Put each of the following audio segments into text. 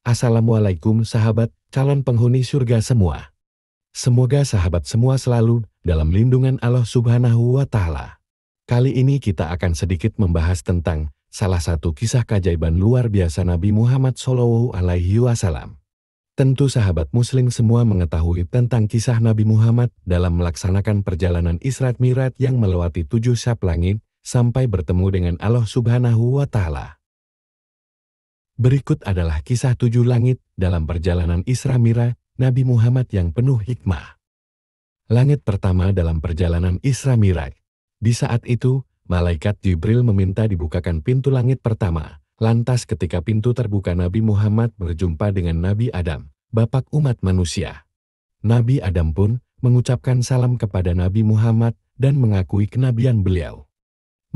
Assalamualaikum sahabat, calon penghuni surga semua. Semoga sahabat semua selalu dalam lindungan Allah Subhanahu wa Ta'ala. Kali ini kita akan sedikit membahas tentang salah satu kisah keajaiban luar biasa Nabi Muhammad SAW. Tentu sahabat muslim semua mengetahui tentang kisah Nabi Muhammad dalam melaksanakan perjalanan Isra Mi'raj yang melewati 7 syab langit sampai bertemu dengan Allah Subhanahu wa Ta'ala. Berikut adalah kisah 7 langit dalam perjalanan Isra Mi'raj Nabi Muhammad yang penuh hikmah. Langit pertama dalam perjalanan Isra Mi'raj. Di saat itu, malaikat Jibril meminta dibukakan pintu langit pertama. Lantas ketika pintu terbuka, Nabi Muhammad berjumpa dengan Nabi Adam, bapak umat manusia. Nabi Adam pun mengucapkan salam kepada Nabi Muhammad dan mengakui kenabian beliau.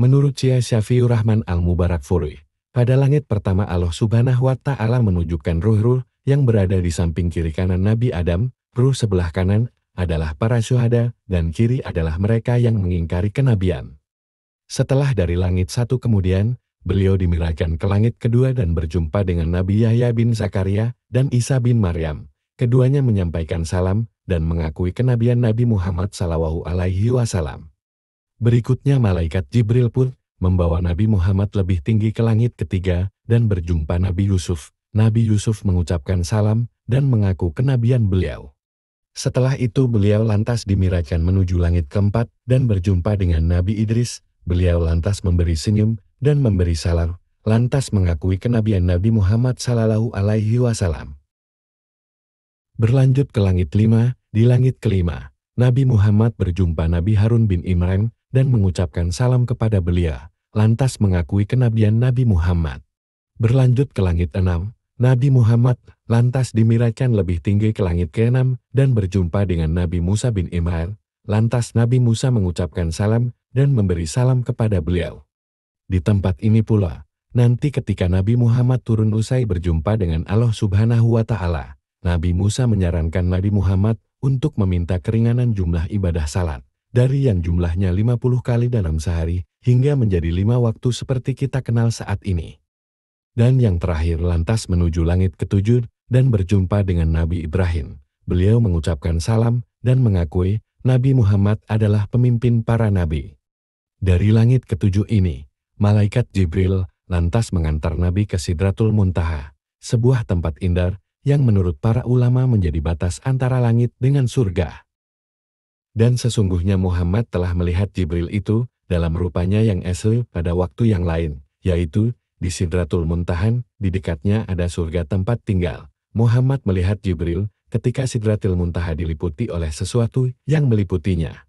Menurut Syekh Syafiur Rahman Al-Mubarakfuri, pada langit pertama Allah Subhanahu wa Ta'ala menunjukkan ruh-ruh yang berada di samping kiri kanan Nabi Adam. Ruh sebelah kanan adalah para syuhada dan kiri adalah mereka yang mengingkari kenabian. Setelah dari langit satu kemudian, beliau dimirakan ke langit kedua dan berjumpa dengan Nabi Yahya bin Zakaria dan Isa bin Maryam. Keduanya menyampaikan salam dan mengakui kenabian Nabi Muhammad SAW. Berikutnya malaikat Jibril pun membawa Nabi Muhammad lebih tinggi ke langit ketiga dan berjumpa Nabi Yusuf. Nabi Yusuf mengucapkan salam dan mengaku kenabian beliau. Setelah itu beliau lantas dimirajkan menuju langit keempat dan berjumpa dengan Nabi Idris. Beliau lantas memberi senyum dan memberi salam, lantas mengakui kenabian Nabi Muhammad SAW. Berlanjut ke langit 5, di langit kelima, Nabi Muhammad berjumpa Nabi Harun bin Imran dan mengucapkan salam kepada beliau, lantas mengakui kenabian Nabi Muhammad. Berlanjut ke langit 6, Nabi Muhammad lantas dimirajkan lebih tinggi ke langit ke-6 dan berjumpa dengan Nabi Musa bin Imran. Lantas Nabi Musa mengucapkan salam dan memberi salam kepada beliau. Di tempat ini pula, nanti ketika Nabi Muhammad turun usai berjumpa dengan Allah Subhanahu wa Ta'ala, Nabi Musa menyarankan Nabi Muhammad untuk meminta keringanan jumlah ibadah salat, dari yang jumlahnya 50 kali dalam sehari, hingga menjadi 5 waktu seperti kita kenal saat ini. Dan yang terakhir lantas menuju langit ke-7 dan berjumpa dengan Nabi Ibrahim. Beliau mengucapkan salam dan mengakui Nabi Muhammad adalah pemimpin para nabi. Dari langit ke-7 ini, malaikat Jibril lantas mengantar Nabi ke Sidratul Muntaha, sebuah tempat indah yang menurut para ulama menjadi batas antara langit dengan surga. Dan sesungguhnya Muhammad telah melihat Jibril itu dalam rupanya yang asli pada waktu yang lain, yaitu di Sidratul Muntaha. Di dekatnya ada surga tempat tinggal. Muhammad melihat Jibril ketika Sidratul Muntaha diliputi oleh sesuatu yang meliputinya.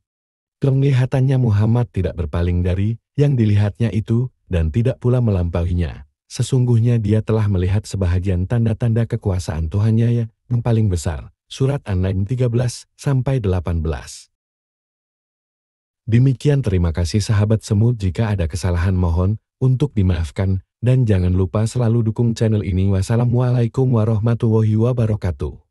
Penglihatannya Muhammad tidak berpaling dari yang dilihatnya itu dan tidak pula melampauinya. Sesungguhnya dia telah melihat sebahagian tanda-tanda kekuasaan Tuhannya yang paling besar. Surat An-Najm 13-18. Demikian, terima kasih sahabat semua. Jika ada kesalahan mohon untuk dimaafkan dan jangan lupa selalu dukung channel ini. Wassalamualaikum warahmatullahi wabarakatuh.